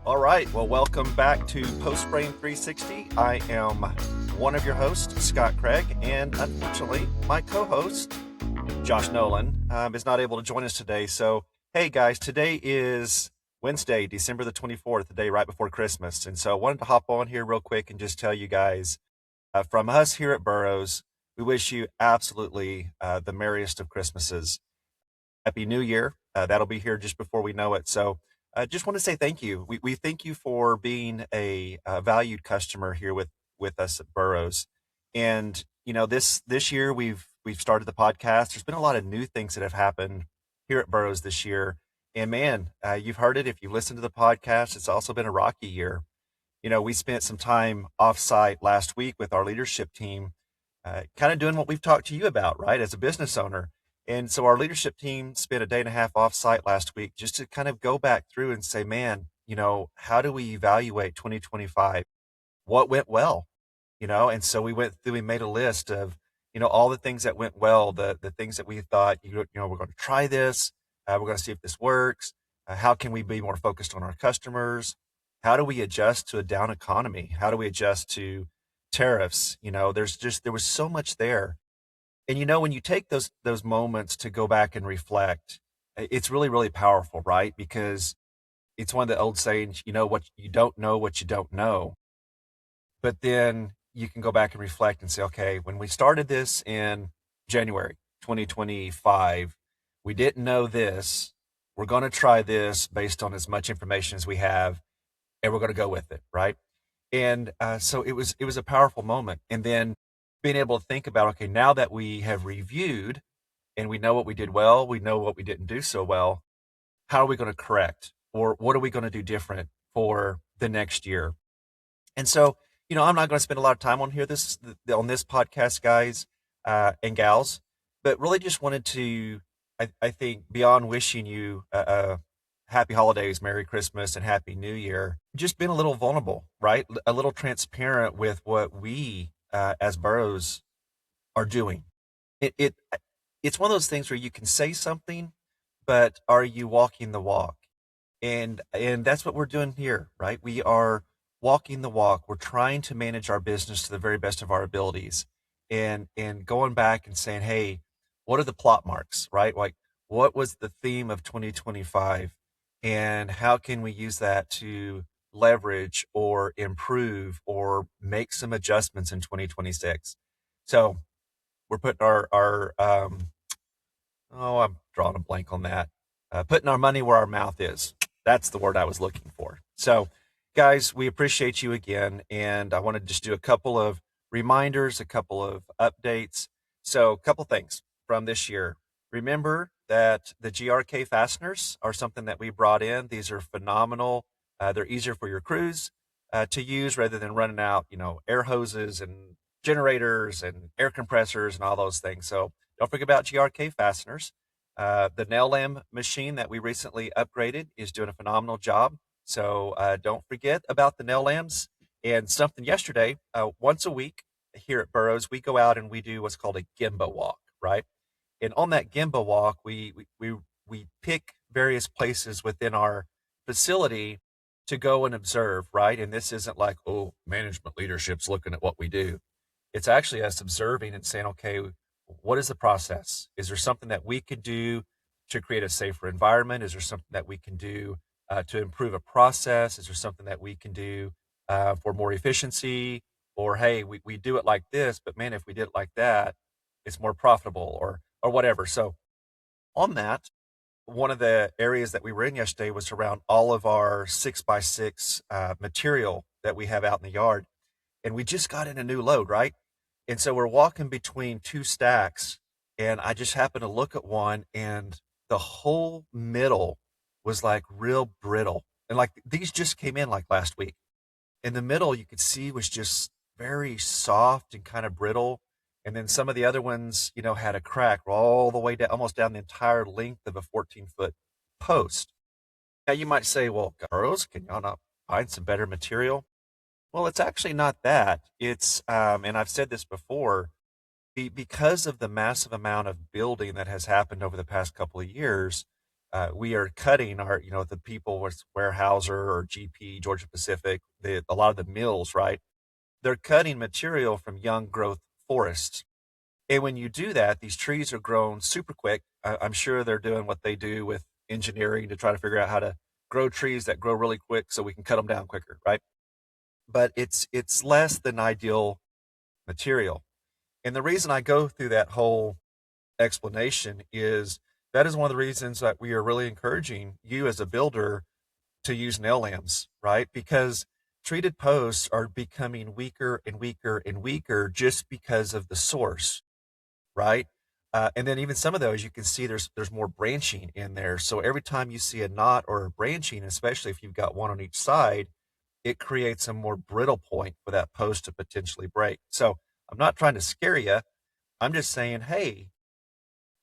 All right. Well, welcome back to Post Frame 360. I am one of your hosts, Scott Cragg, and unfortunately, my co-host, Josh Nolan, is not able to join us today. So, hey guys, today is Wednesday, December the 24th, the day right before Christmas. And so I wanted to hop on here real quick and just tell you guys, from us here at Burrows, we wish you absolutely the merriest of Christmases. Happy New Year. That'll be here just before we know it. So I just want to say thank you. We thank you for being a valued customer here with us at Burrows. And this year we've started the podcast. There's been a lot of new things that have happened here at Burrows this year. And man, you've heard it if you listen to the podcast. It's also been a rocky year. We spent some time off-site last week with our leadership team, kind of doing what we've talked to you about, right, as a business owner. And so our leadership team spent a day and a half off-site last week just to kind of go back through and say, man, how do we evaluate 2025? What went well? And so we went through, we made a list of, all the things that went well, the things that we thought, we're going to try this. We're going to see if this works. How can we be more focused on our customers? How do we adjust to a down economy? How do we adjust to tariffs? There was so much there. And when you take those moments to go back and reflect, it's really, really powerful, right? Because it's one of the old sayings, what you don't know, what you don't know. But then you can go back and reflect and say, okay, when we started this in January 2025, we didn't know this. We're going to try this based on as much information as we have, and we're going to go with it, right? And so it was a powerful moment. And then being able to think about, okay, now that we have reviewed and we know what we did well, we know what we didn't do so well, how are we going to correct, or what are we going to do different for the next year? And so, I'm not going to spend a lot of time on this podcast, guys and gals, but really just wanted to, I think, beyond wishing you a happy holidays, Merry Christmas, and Happy New Year, just being a little vulnerable, right? A little transparent with what we as Burrows are doing. It's one of those things where you can say something, but are you walking the walk? And that's what we're doing here, right? We are walking the walk. We're trying to manage our business to the very best of our abilities, and going back and saying, hey, what are the plot marks, right? Like, what was the theme of 2025, and how can we use that to leverage or improve or make some adjustments in 2026? So we're putting I'm drawing a blank on that. Putting our money where our mouth is. That's the word I was looking for. So, guys, we appreciate you again. And I want to just do a couple of reminders, a couple of updates. So, a couple things from this year. Remember that the GRK fasteners are something that we brought in. These are phenomenal. They're easier for your crews to use rather than running out, air hoses and generators and air compressors and all those things. So don't forget about GRK fasteners. The nail lamb machine that we recently upgraded is doing a phenomenal job. So don't forget about the nail lambs. And something yesterday, once a week here at Burrows, we go out and we do what's called a Gemba walk, right? And on that Gemba walk, we pick various places within our facility to go and observe, right? And this isn't like, oh, management leadership's looking at what we do. It's actually us observing and saying, okay, what is the process? Is there something that we could do to create a safer environment? Is there something that we can do to improve a process? Is there something that we can do for more efficiency? Or, hey, we do it like this, but man, if we did it like that, it's more profitable, or whatever. So on that, one of the areas that we were in yesterday was around all of our 6x6 material that we have out in the yard. And we just got in a new load, right? And so we're walking between two stacks, and I just happened to look at one, and the whole middle was like real brittle. And like these just came in like last week. In the middle, you could see was just very soft and kind of brittle. And then some of the other ones, had a crack all the way down, almost down the entire length of a 14-foot post. Now you might say, well, girls, can y'all not find some better material? Well, it's actually not that. It's, and I've said this before, because of the massive amount of building that has happened over the past couple of years, We are cutting our, the people with Weyerhaeuser or GP, Georgia Pacific, a lot of the mills, right? They're cutting material from young growth forests. And when you do that, these trees are grown super quick. I'm sure they're doing what they do with engineering to try to figure out how to grow trees that grow really quick so we can cut them down quicker, right? But it's less than ideal material. And the reason I go through that whole explanation is that is one of the reasons that we are really encouraging you as a builder to use nail lamps, right? Because treated posts are becoming weaker and weaker and weaker just because of the source, right? And then even some of those, you can see there's more branching in there. So every time you see a knot or a branching, especially if you've got one on each side, it creates a more brittle point for that post to potentially break. So I'm not trying to scare you. I'm just saying, hey,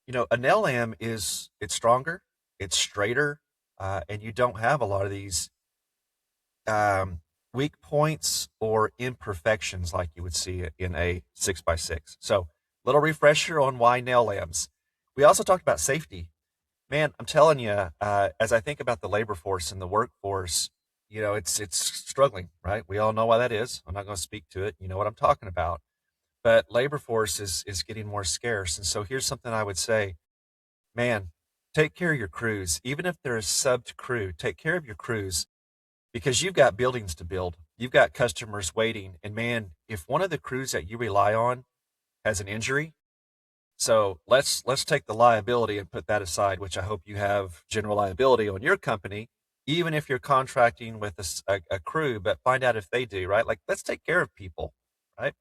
a nail lamb it's stronger, it's straighter, and you don't have a lot of these um, weak points or imperfections like you would see in a 6x6. So, little refresher on why nail lambs. We also talked about safety. Man, I'm telling you, as I think about the labor force and the workforce, it's struggling, right? We all know why that is. I'm not going to speak to it. You know what I'm talking about. But labor force is getting more scarce. And so here's something I would say, man, take care of your crews. Even if they're a subbed crew, take care of your crews because you've got buildings to build. You've got customers waiting. And man, if one of the crews that you rely on has an injury, so let's take the liability and put that aside, which I hope you have general liability on your company, even if you're contracting with a crew, but find out if they do, right? Like let's take care of people, right?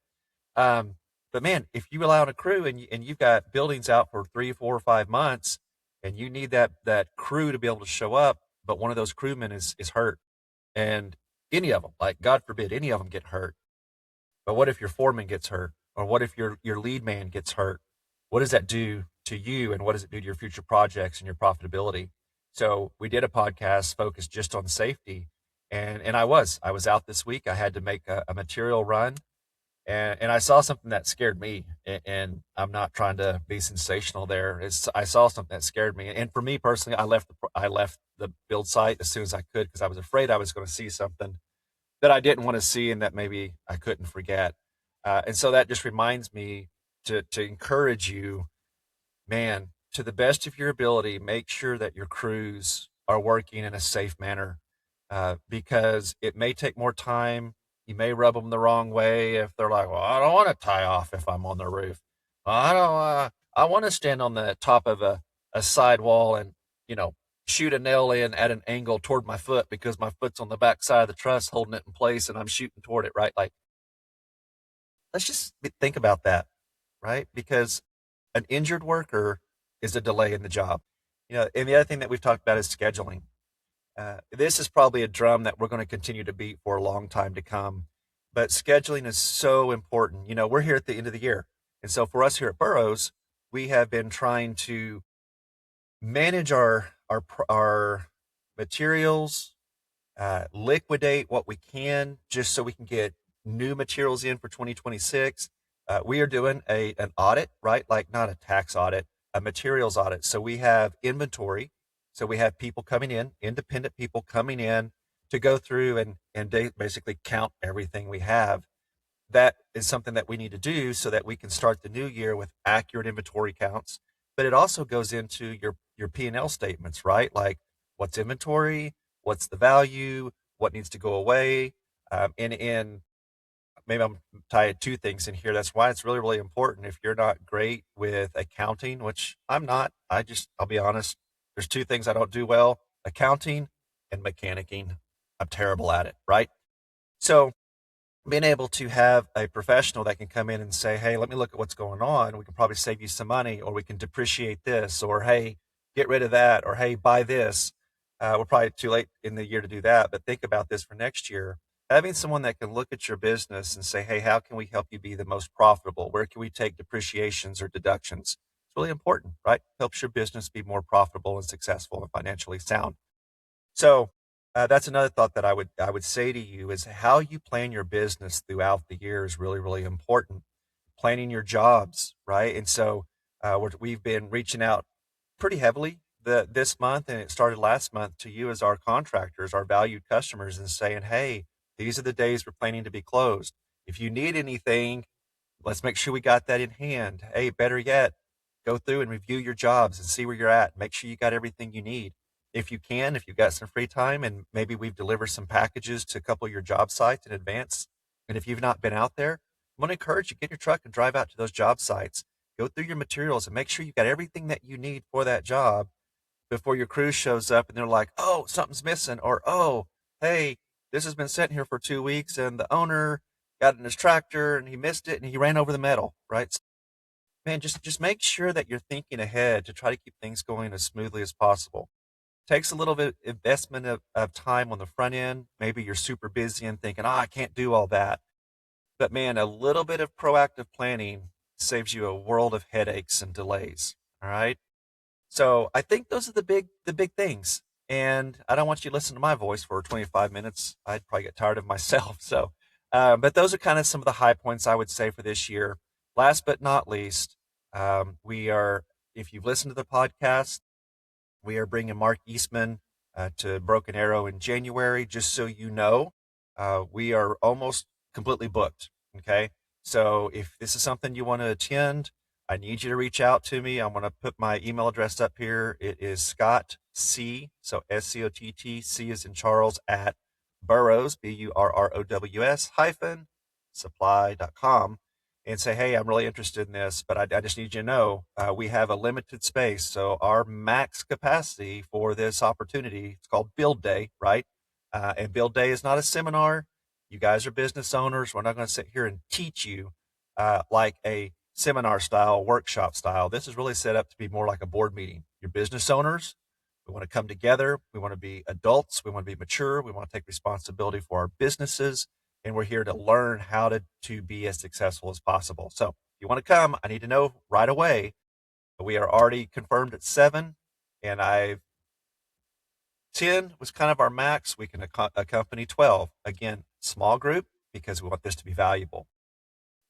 Um, but man, if you rely on a crew and you've got buildings out for 3, 4, or 5 months, and you need that crew to be able to show up, but one of those crewmen is hurt, and any of them, like God forbid, any of them get hurt. But what if your foreman gets hurt, or what if your lead man gets hurt? What does that do to you, and what does it do to your future projects and your profitability? So we did a podcast focused just on safety, and I was out this week. I had to make a material run and I saw something that scared me, and I'm not trying to be sensational there. I saw something that scared me, and for me personally, I left the build site as soon as I could because I was afraid I was going to see something that I didn't want to see and that maybe I couldn't forget. And so that just reminds me to encourage you, man, to the best of your ability, make sure that your crews are working in a safe manner because it may take more time. You may rub them the wrong way if they're like, well, I don't want to tie off if I'm on the roof. I don't, I want to stand on the top of a side wall and, you know, shoot a nail in at an angle toward my foot because my foot's on the back side of the truss holding it in place and I'm shooting toward it, right? Like, let's just think about that, right? Because an injured worker is a delay in the job. And the other thing that we've talked about is scheduling. This is probably a drum that we're going to continue to beat for a long time to come. But scheduling is so important. We're here at the end of the year. And so for us here at Burrows, we have been trying to manage our materials, liquidate what we can just so we can get new materials in for 2026. We are doing an audit, right? Like not a tax audit, a materials audit. So we have inventory. So we have people coming in, independent people coming in to go through and basically count everything we have. That is something that we need to do so that we can start the new year with accurate inventory counts. But it also goes into your P&L statements, right? Like what's inventory, what's the value, what needs to go away. And maybe I'm tied two things in here. That's why it's really, really important. If you're not great with accounting, which I'm not, I'll be honest. There's two things I don't do well: accounting and mechanicking. I'm terrible at it, right? So being able to have a professional that can come in and say, hey, let me look at what's going on. We can probably save you some money, or we can depreciate this, or hey, get rid of that, or hey, buy this. We're probably too late in the year to do that, but think about this for next year. Having someone that can look at your business and say, hey, how can we help you be the most profitable? Where can we take depreciations or deductions? It's really important, right? Helps your business be more profitable and successful and financially sound. So that's another thought that I would say to you is how you plan your business throughout the year is really, really important. Planning your jobs, right? And so we've been reaching out pretty heavily this month, and it started last month, to you as our contractors, our valued customers, and saying, hey, these are the days we're planning to be closed. If you need anything, let's make sure we got that in hand. Hey, better yet, go through and review your jobs and see where you're at. Make sure you got everything you need. If you can, if you've got some free time, and maybe we've delivered some packages to a couple of your job sites in advance. And if you've not been out there, I'm going to encourage you, get your truck and drive out to those job sites. Go through your materials and make sure you got everything that you need for that job before your crew shows up and they're like, oh, something's missing, or oh, hey, this has been sitting here for 2 weeks and the owner got in his tractor and he missed it and he ran over the metal, right? So, man, just make sure that you're thinking ahead to try to keep things going as smoothly as possible. Takes a little bit investment of time on the front end. Maybe you're super busy and thinking, I can't do all that. But man, a little bit of proactive planning saves you a world of headaches and delays. All right. So I think those are the big things. And I don't want you to listen to my voice for 25 minutes. I'd probably get tired of myself. So, but those are kind of some of the high points I would say for this year. Last but not least, we are, if you've listened to the podcast, we are bringing Mark Eastman to Broken Arrow in January. Just so you know, we are almost completely booked. Okay. So if this is something you want to attend, I need you to reach out to me. I'm going to put my email address up here. It is Scott C. So SCOTT, C is in Charles, at Burrows, BURROWS hyphen supply.com, and say, hey, I'm really interested in this, but I just need you to know we have a limited space. So our max capacity for this opportunity, it's called Build Day, right? And Build Day is not a seminar. You guys are business owners. We're not going to sit here and teach you like a seminar style, workshop style. This is really set up to be more like a board meeting. You're business owners. We want to come together. We want to be adults. We want to be mature. We want to take responsibility for our businesses. And we're here to learn how to be as successful as possible. So if you want to come, I need to know right away. We are already confirmed at 7, and 10 was kind of our max. We can accompany 12. Again, small group, because we want this to be valuable.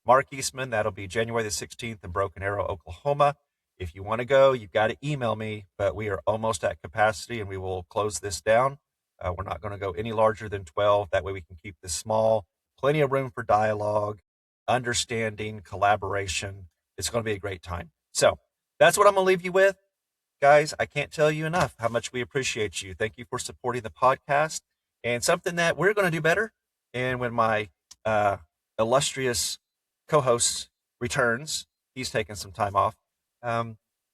Mark Eastman, that'll be January the 16th in Broken Arrow, Oklahoma. If you want to go, you've got to email me, but we are almost at capacity and we will close this down. We're not going to go any larger than 12. That way we can keep this small, plenty of room for dialogue, understanding, collaboration. It's going to be a great time. So that's what I'm going to leave you with. Guys, I can't tell you enough how much we appreciate you. Thank you for supporting the podcast, and something that we're going to do better. And when my illustrious co-host returns, he's taking some time off.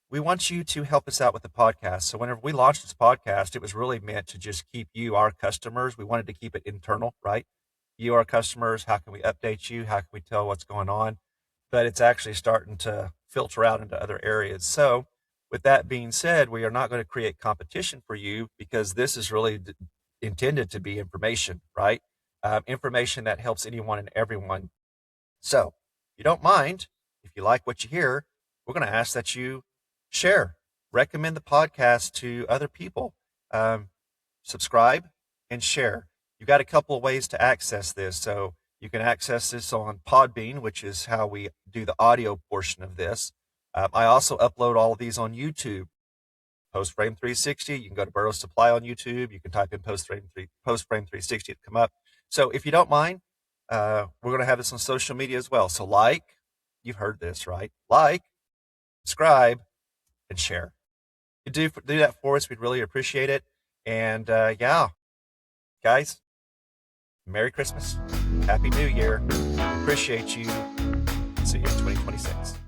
We want you to help us out with the podcast. So whenever we launched this podcast, it was really meant to just keep you, our customers. We wanted to keep it internal, right? You, our customers, how can we update you? How can we tell what's going on? But it's actually starting to filter out into other areas. So with that being said, we are not going to create competition for you, because this is really intended to be information, right? Information that helps anyone and everyone. So if you don't mind, if you like what you hear, we're going to ask that you share, recommend the podcast to other people, subscribe and share. You've got a couple of ways to access this. So you can access this on Podbean, which is how we do the audio portion of this. I also upload all of these on YouTube. Postframe 360. You can go to Burrow Supply on YouTube. You can type in Postframe 360 to come up. So if you don't mind, we're going to have this on social media as well. So you've heard this, right? Like, subscribe, and share. You do that for us, we'd really appreciate it. And yeah, guys, Merry Christmas, Happy New Year. Appreciate you. See you in 2026.